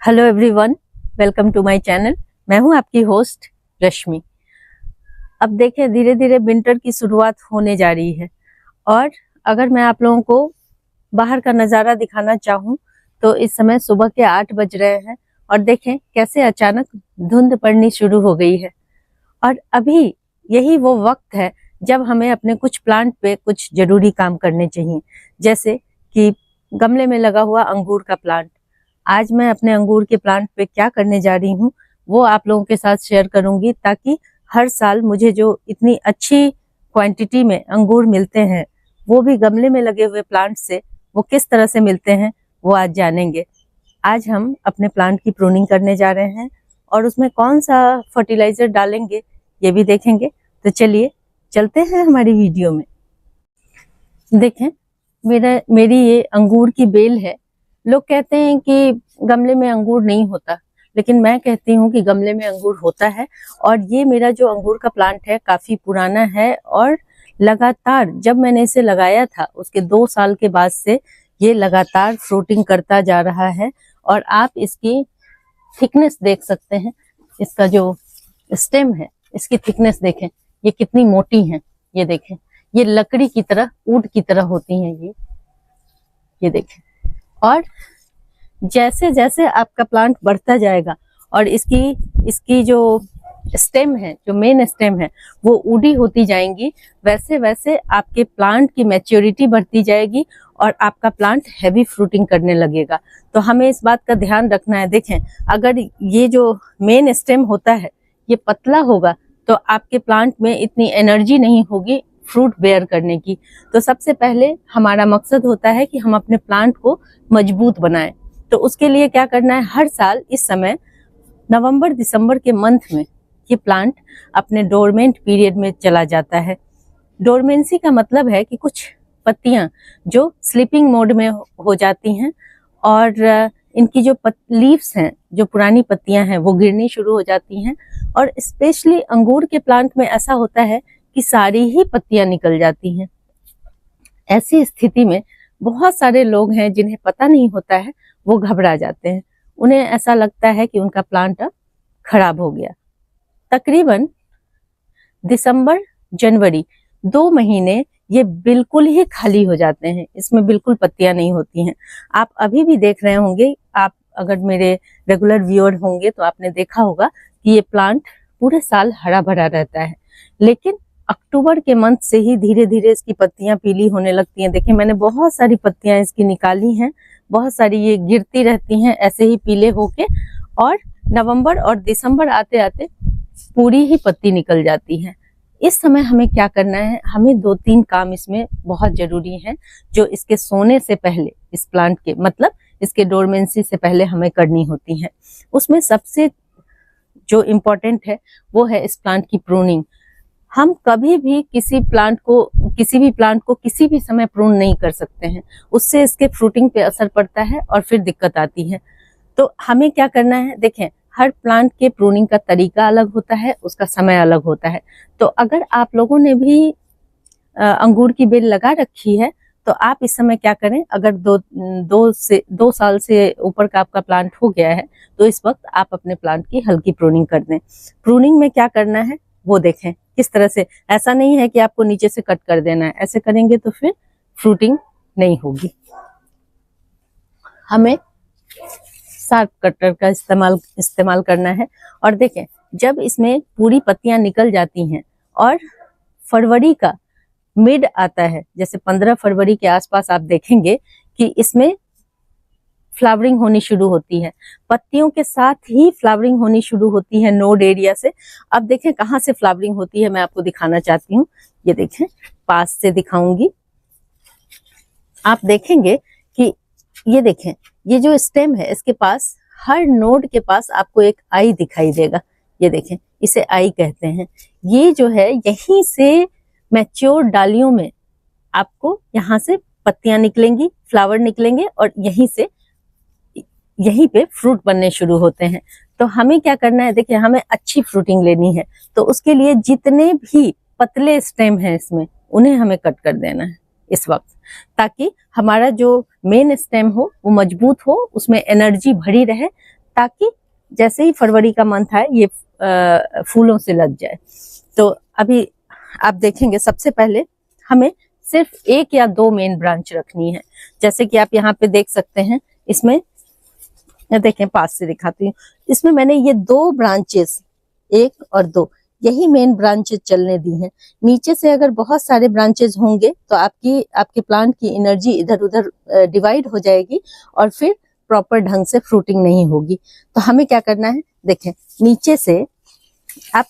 Hello everyone, welcome to my channel. मैं हूं आपकी होस्ट रश्मि। अब देखें, धीरे धीरे विंटर की शुरुआत होने जा रही है और अगर मैं आप लोगों को बाहर का नज़ारा दिखाना चाहूं तो इस समय सुबह के 8 बज रहे हैं और देखें कैसे अचानक धुंध पड़नी शुरू हो गई है। और अभी यही वो वक्त है जब हमें अपने कुछ प्लांट पे कुछ जरूरी काम करने चाहिए, जैसे कि गमले में लगा हुआ अंगूर का प्लांट। आज मैं अपने अंगूर के प्लांट पे क्या करने जा रही हूँ वो आप लोगों के साथ शेयर करूंगी, ताकि हर साल मुझे जो इतनी अच्छी क्वांटिटी में अंगूर मिलते हैं वो भी गमले में लगे हुए प्लांट से वो किस तरह से मिलते हैं वो आज जानेंगे। आज हम अपने प्लांट की प्रूनिंग करने जा रहे हैं और उसमें कौन सा फर्टिलाइजर डालेंगे ये भी देखेंगे। तो चलिए चलते हैं हमारी वीडियो में। देखें, मेरी ये अंगूर की बेल है। लोग कहते हैं कि गमले में अंगूर नहीं होता, लेकिन मैं कहती हूँ कि गमले में अंगूर होता है। और ये मेरा जो अंगूर का प्लांट है काफी पुराना है और लगातार जब मैंने इसे लगाया था उसके 2 साल के बाद से ये लगातार फ्रूटिंग करता जा रहा है। और आप इसकी थिकनेस देख सकते हैं, इसका जो स्टेम है इसकी थिकनेस देखें, ये कितनी मोटी है। ये देखें, ये लकड़ी की तरह, ऊट की तरह होती हैं ये देखें। और जैसे जैसे आपका प्लांट बढ़ता जाएगा और इसकी जो स्टेम है, जो मेन स्टेम है, वो ऊडी होती जाएंगी, वैसे वैसे आपके प्लांट की मैच्योरिटी बढ़ती जाएगी और आपका प्लांट हैवी फ्रूटिंग करने लगेगा। तो हमें इस बात का ध्यान रखना है। देखें, अगर ये जो मेन स्टेम होता है ये पतला होगा तो आपके प्लांट में इतनी एनर्जी नहीं होगी फ्रूट बेयर करने की। तो सबसे पहले हमारा मकसद होता है कि हम अपने प्लांट को मजबूत बनाएं। तो उसके लिए क्या करना है, हर साल इस समय नवंबर दिसंबर के मंथ में ये प्लांट अपने डोरमेंट पीरियड में चला जाता है। डोरमेंसी का मतलब है कि कुछ पत्तियां जो स्लीपिंग मोड में हो जाती हैं और इनकी जो लीव्स हैं, जो पुरानी पत्तियां हैं, वो गिरनी शुरू हो जाती हैं। और स्पेशली अंगूर के प्लांट में ऐसा होता है कि सारी ही पत्तियां निकल जाती हैं। ऐसी स्थिति में बहुत सारे लोग हैं जिन्हें पता नहीं होता है, वो घबरा जाते हैं। उन्हें ऐसा लगता है कि उनका प्लांट अब खराब हो गया। तकरीबन दिसंबर जनवरी 2 महीने ये बिल्कुल ही खाली हो जाते हैं, इसमें बिल्कुल पत्तियां नहीं होती हैं। आप अभी भी देख रहे होंगे, आप अगर मेरे रेगुलर व्यूअर होंगे तो आपने देखा होगा कि ये प्लांट पूरे साल हरा भरा रहता है, लेकिन अक्टूबर के मंथ से ही धीरे धीरे इसकी पत्तियां पीली होने लगती हैं। देखिए, मैंने बहुत सारी पत्तियां इसकी निकाली हैं, बहुत सारी ये गिरती रहती हैं ऐसे ही पीले होके, और नवंबर और दिसंबर आते आते पूरी ही पत्ती निकल जाती है। इस समय हमें क्या करना है, हमें 2-3 काम इसमें बहुत जरूरी हैं जो इसके सोने से पहले, इस प्लांट के मतलब इसके डोरमेंसी से पहले हमें करनी होती हैं। उसमें सबसे जो इम्पोर्टेंट है वो है इस प्लांट की प्रूनिंग। हम कभी भी किसी भी प्लांट को किसी भी समय प्रून नहीं कर सकते हैं, उससे इसके फ्रूटिंग पे असर पड़ता है और फिर दिक्कत आती है। तो हमें क्या करना है, देखें, हर प्लांट के प्रूनिंग का तरीका अलग होता है, उसका समय अलग होता है। तो अगर आप लोगों ने भी अंगूर की बेल लगा रखी है तो आप इस समय क्या करें, अगर 2 साल से ऊपर का आपका प्लांट हो गया है तो इस वक्त आप अपने प्लांट की हल्की प्रूनिंग कर दें। प्रूनिंग में क्या करना है वो देखें किस तरह से। ऐसा नहीं है कि आपको नीचे से कट कर देना है, ऐसे करेंगे तो फिर फ्रूटिंग नहीं होगी। हमें शार्प कटर का इस्तेमाल करना है। और देखें, जब इसमें पूरी पत्तियां निकल जाती हैं और फरवरी का मिड आता है, जैसे 15 फरवरी के आसपास आप देखेंगे कि इसमें फ्लावरिंग होनी शुरू होती है, पत्तियों के साथ ही फ्लावरिंग होनी शुरू होती है नोड एरिया से। अब देखें कहाँ से फ्लावरिंग होती है, मैं आपको दिखाना चाहती हूँ। ये देखें, पास से दिखाऊंगी। आप देखेंगे कि ये देखें, ये जो स्टेम है इसके पास हर नोड के पास आपको एक आई दिखाई देगा। ये देखें, इसे आई कहते हैं। ये जो है यहीं से मैच्योर डालियों में आपको यहाँ से पत्तियां निकलेंगी, फ्लावर निकलेंगे और यहीं पे फ्रूट बनने शुरू होते हैं। तो हमें क्या करना है, देखिए हमें अच्छी फ्रूटिंग लेनी है, तो उसके लिए जितने भी पतले स्टेम हैं इसमें उन्हें हमें कट कर देना है इस वक्त, ताकि हमारा जो मेन स्टेम हो वो मजबूत हो, उसमें एनर्जी भरी रहे, ताकि जैसे ही फरवरी का मंथ आए ये फूलों से लग जाए। तो अभी आप देखेंगे सबसे पहले हमें सिर्फ 1 या 2 मेन ब्रांच रखनी है। जैसे कि आप यहाँ पे देख सकते हैं, इसमें देखें, पास से दिखाती हूँ, इसमें मैंने ये 2 ब्रांचेस 1 और 2 यही मेन ब्रांचेस चलने दी हैं। नीचे से अगर बहुत सारे ब्रांचेस होंगे तो आपके प्लांट की एनर्जी इधर उधर डिवाइड हो जाएगी और फिर प्रॉपर ढंग से फ्रूटिंग नहीं होगी। तो हमें क्या करना है, देखें नीचे से आप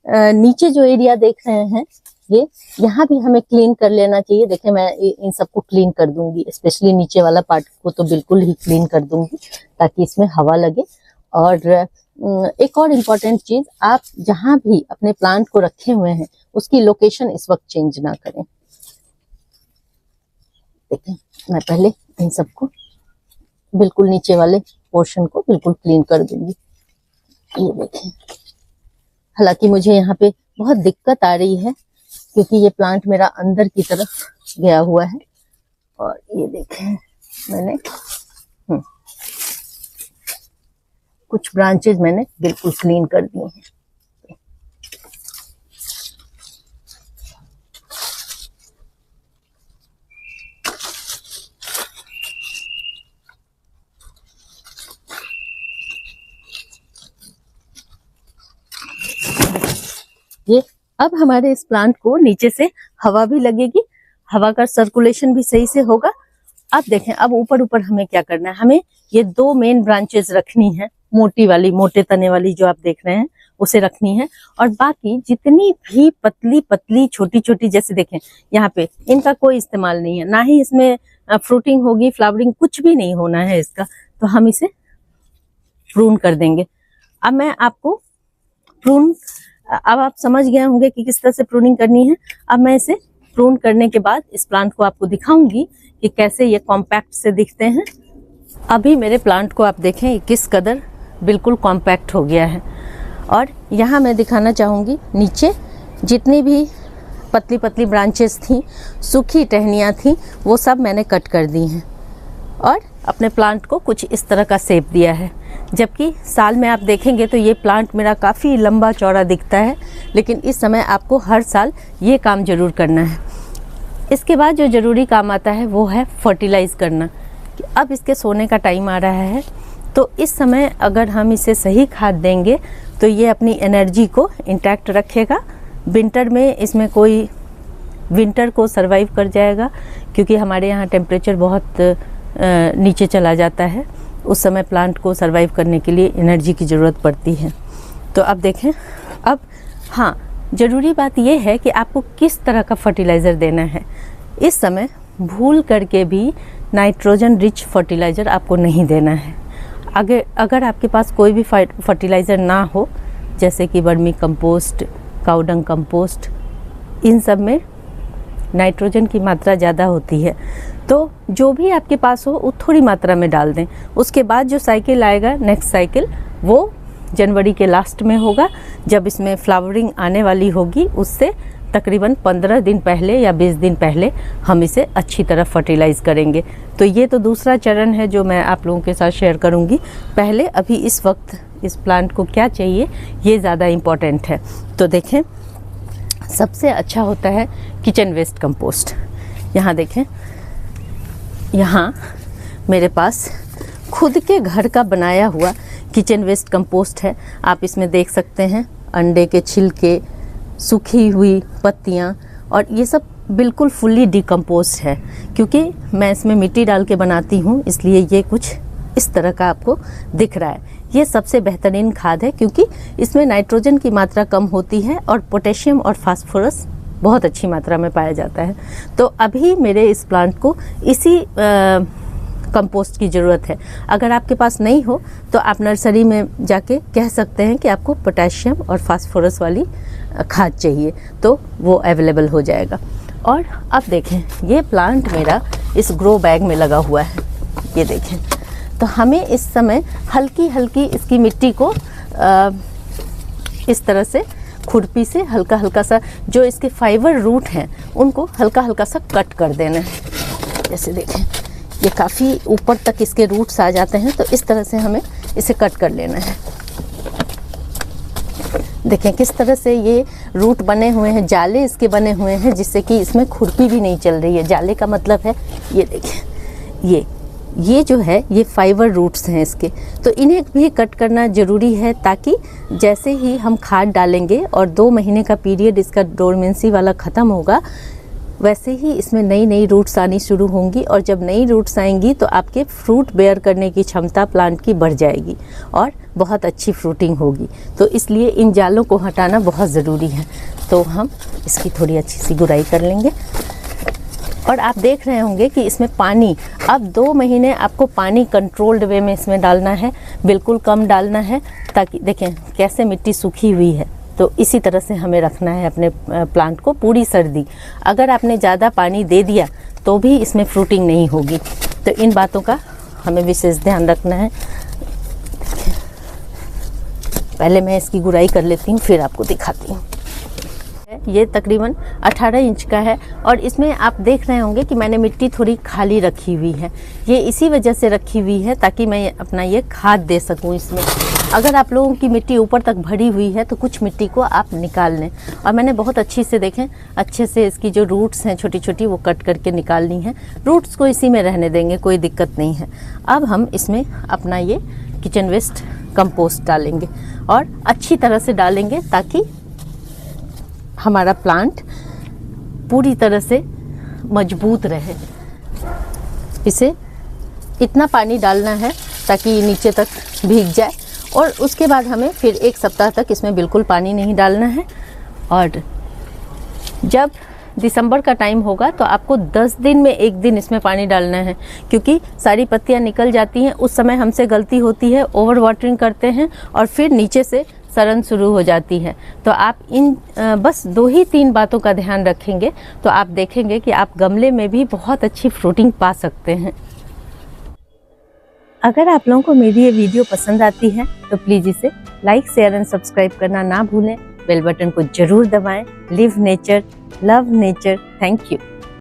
नीचे जो एरिया देख रहे हैं ये, यहाँ भी हमें क्लीन कर लेना चाहिए। देखें, मैं इन सबको क्लीन कर दूंगी, स्पेशली नीचे वाला पार्ट को तो बिल्कुल ही क्लीन कर दूंगी ताकि इसमें हवा लगे। और एक और इम्पोर्टेंट चीज, आप जहां भी अपने प्लांट को रखे हुए हैं उसकी लोकेशन इस वक्त चेंज ना करें। देखें, मैं पहले इन सबको बिल्कुल नीचे वाले पोर्शन को बिल्कुल क्लीन कर दूंगी। ये देखें, हालांकि मुझे यहाँ पे बहुत दिक्कत आ रही है क्योंकि ये प्लांट मेरा अंदर की तरफ गया हुआ है। और ये देखें, मैंने कुछ ब्रांचेज मैंने बिल्कुल क्लीन कर दिए हैं। ये अब हमारे इस प्लांट को नीचे से हवा भी लगेगी, हवा का सर्कुलेशन भी सही से होगा। अब देखें, अब ऊपर ऊपर हमें क्या करना है, हमें ये 2 मेन ब्रांचेस रखनी है, मोटी वाली, मोटे तने वाली जो आप देख रहे हैं उसे रखनी है। और बाकी जितनी भी पतली पतली छोटी छोटी, जैसे देखें यहाँ पे, इनका कोई इस्तेमाल नहीं है, ना ही इसमें फ्रूटिंग होगी, फ्लावरिंग कुछ भी नहीं होना है इसका, तो हम इसे प्रून कर देंगे। अब मैं आपको अब आप समझ गए होंगे कि किस तरह से प्रूनिंग करनी है। अब मैं इसे प्रून करने के बाद इस प्लांट को आपको दिखाऊंगी कि कैसे ये कॉम्पैक्ट से दिखते हैं। अभी मेरे प्लांट को आप देखें किस कदर बिल्कुल कॉम्पैक्ट हो गया है। और यहाँ मैं दिखाना चाहूँगी, नीचे जितनी भी पतली पतली ब्रांचेस थी, सूखी टहनियाँ थी, वो सब मैंने कट कर दी हैं और अपने प्लांट को कुछ इस तरह का शेप दिया है। जबकि साल में आप देखेंगे तो ये प्लांट मेरा काफ़ी लंबा चौड़ा दिखता है, लेकिन इस समय आपको हर साल ये काम ज़रूर करना है। इसके बाद जो ज़रूरी काम आता है वो है फर्टिलाइज़ करना। अब इसके सोने का टाइम आ रहा है, तो इस समय अगर हम इसे सही खाद देंगे तो ये अपनी एनर्जी को इंटैक्ट रखेगा। विंटर में इसमें कोई विंटर को सरवाइव कर जाएगा, क्योंकि हमारे यहाँ टेम्परेचर बहुत नीचे चला जाता है। उस समय प्लांट को सरवाइव करने के लिए एनर्जी की ज़रूरत पड़ती है। तो अब देखें, अब हाँ, ज़रूरी बात यह है कि आपको किस तरह का फर्टिलाइज़र देना है। इस समय भूल करके भी नाइट्रोजन रिच फर्टिलाइज़र आपको नहीं देना है। अगर आपके पास कोई भी फर्टिलाइज़र ना हो, जैसे कि वर्मी कंपोस्ट, काउडंग कंपोस्ट, इन सब में नाइट्रोजन की मात्रा ज़्यादा होती है, तो जो भी आपके पास हो वो थोड़ी मात्रा में डाल दें। उसके बाद जो साइकिल आएगा, नेक्स्ट साइकिल, वो जनवरी के लास्ट में होगा, जब इसमें फ्लावरिंग आने वाली होगी। उससे तकरीबन 15 दिन पहले या 20 दिन पहले हम इसे अच्छी तरह फर्टिलाइज़ करेंगे। तो ये तो दूसरा चरण है जो मैं आप लोगों के साथ शेयर करूंगी। पहले अभी इस वक्त इस प्लांट को क्या चाहिए ये ज़्यादा इम्पॉर्टेंट है। तो देखें, सबसे अच्छा होता है किचन वेस्ट कंपोस्ट। यहाँ देखें, यहाँ मेरे पास खुद के घर का बनाया हुआ किचन वेस्ट कंपोस्ट है। आप इसमें देख सकते हैं अंडे के छिलके, सूखी हुई पत्तियाँ, और ये सब बिल्कुल फुल्ली डिकम्पोज्ड है। क्योंकि मैं इसमें मिट्टी डाल के बनाती हूँ, इसलिए ये कुछ इस तरह का आपको दिख रहा है। ये सबसे बेहतरीन खाद है क्योंकि इसमें नाइट्रोजन की मात्रा कम होती है और पोटेशियम और फास्फोरस बहुत अच्छी मात्रा में पाया जाता है। तो अभी मेरे इस प्लांट को इसी कंपोस्ट की ज़रूरत है। अगर आपके पास नहीं हो तो आप नर्सरी में जाके कह सकते हैं कि आपको पोटेशियम और फास्फोरस वाली खाद चाहिए, तो वो अवेलेबल हो जाएगा। और अब देखें ये प्लांट मेरा इस ग्रो बैग में लगा हुआ है, ये देखें। तो हमें इस समय हल्की हल्की इसकी मिट्टी को इस तरह से खुरपी से हल्का हल्का सा, जो इसके फाइबर रूट हैं उनको हल्का हल्का सा कट कर देना है। जैसे देखें ये काफ़ी ऊपर तक इसके रूट्स आ जाते हैं, तो इस तरह से हमें इसे कट कर लेना है। देखें किस तरह से ये रूट बने हुए हैं, जाले इसके बने हुए हैं, जिससे कि इसमें खुरपी भी नहीं चल रही है। जाले का मतलब है ये देखें, ये जो है ये फाइबर रूट्स हैं इसके, तो इन्हें भी कट करना ज़रूरी है, ताकि जैसे ही हम खाद डालेंगे और 2 महीने का पीरियड इसका डोरमेंसी वाला ख़त्म होगा, वैसे ही इसमें नई नई रूट्स आनी शुरू होंगी। और जब नई रूट्स आएंगी तो आपके फ्रूट बेयर करने की क्षमता प्लांट की बढ़ जाएगी और बहुत अच्छी फ्रूटिंग होगी। तो इसलिए इन जालों को हटाना बहुत ज़रूरी है। तो हम इसकी थोड़ी अच्छी सी गुड़ाई कर लेंगे। और आप देख रहे होंगे कि इसमें पानी, अब 2 महीने आपको पानी कंट्रोल्ड वे में इसमें डालना है, बिल्कुल कम डालना है, ताकि देखें कैसे मिट्टी सूखी हुई है। तो इसी तरह से हमें रखना है अपने प्लांट को पूरी सर्दी। अगर आपने ज़्यादा पानी दे दिया तो भी इसमें फ्रूटिंग नहीं होगी। तो इन बातों का हमें विशेष ध्यान रखना है। पहले मैं इसकी गुड़ाई कर लेती हूँ, फिर आपको दिखाती हूँ। ये तकरीबन 18 इंच का है और इसमें आप देख रहे होंगे कि मैंने मिट्टी थोड़ी खाली रखी हुई है। ये इसी वजह से रखी हुई है ताकि मैं अपना ये खाद दे सकूं इसमें। अगर आप लोगों की मिट्टी ऊपर तक भरी हुई है तो कुछ मिट्टी को आप निकाल लें। और मैंने बहुत अच्छी से देखें, अच्छे से इसकी जो रूट्स हैं छोटी छोटी वो कट करके निकालनी है। रूट्स को इसी में रहने देंगे, कोई दिक्कत नहीं है। अब हम इसमें अपना ये किचन वेस्ट कंपोस्ट डालेंगे और अच्छी तरह से डालेंगे ताकि हमारा प्लांट पूरी तरह से मजबूत रहे। इसे इतना पानी डालना है ताकि नीचे तक भीग जाए और उसके बाद हमें फिर 1 सप्ताह तक इसमें बिल्कुल पानी नहीं डालना है। और जब दिसंबर का टाइम होगा तो आपको 10 दिन में 1 दिन इसमें पानी डालना है, क्योंकि सारी पत्तियां निकल जाती हैं। उस समय हमसे गलती होती है, ओवर वाटरिंग करते हैं और फिर नीचे से सड़न शुरू हो जाती है। तो आप इन बस 2 ही 3 बातों का ध्यान रखेंगे तो आप देखेंगे कि आप गमले में भी बहुत अच्छी फ्रूटिंग पा सकते हैं। अगर आप लोगों को मेरी ये वीडियो पसंद आती है तो प्लीज़ इसे लाइक, शेयर एंड सब्सक्राइब करना ना भूलें। बेल बटन को जरूर दबाएं। Live nature, love nature. Thank you.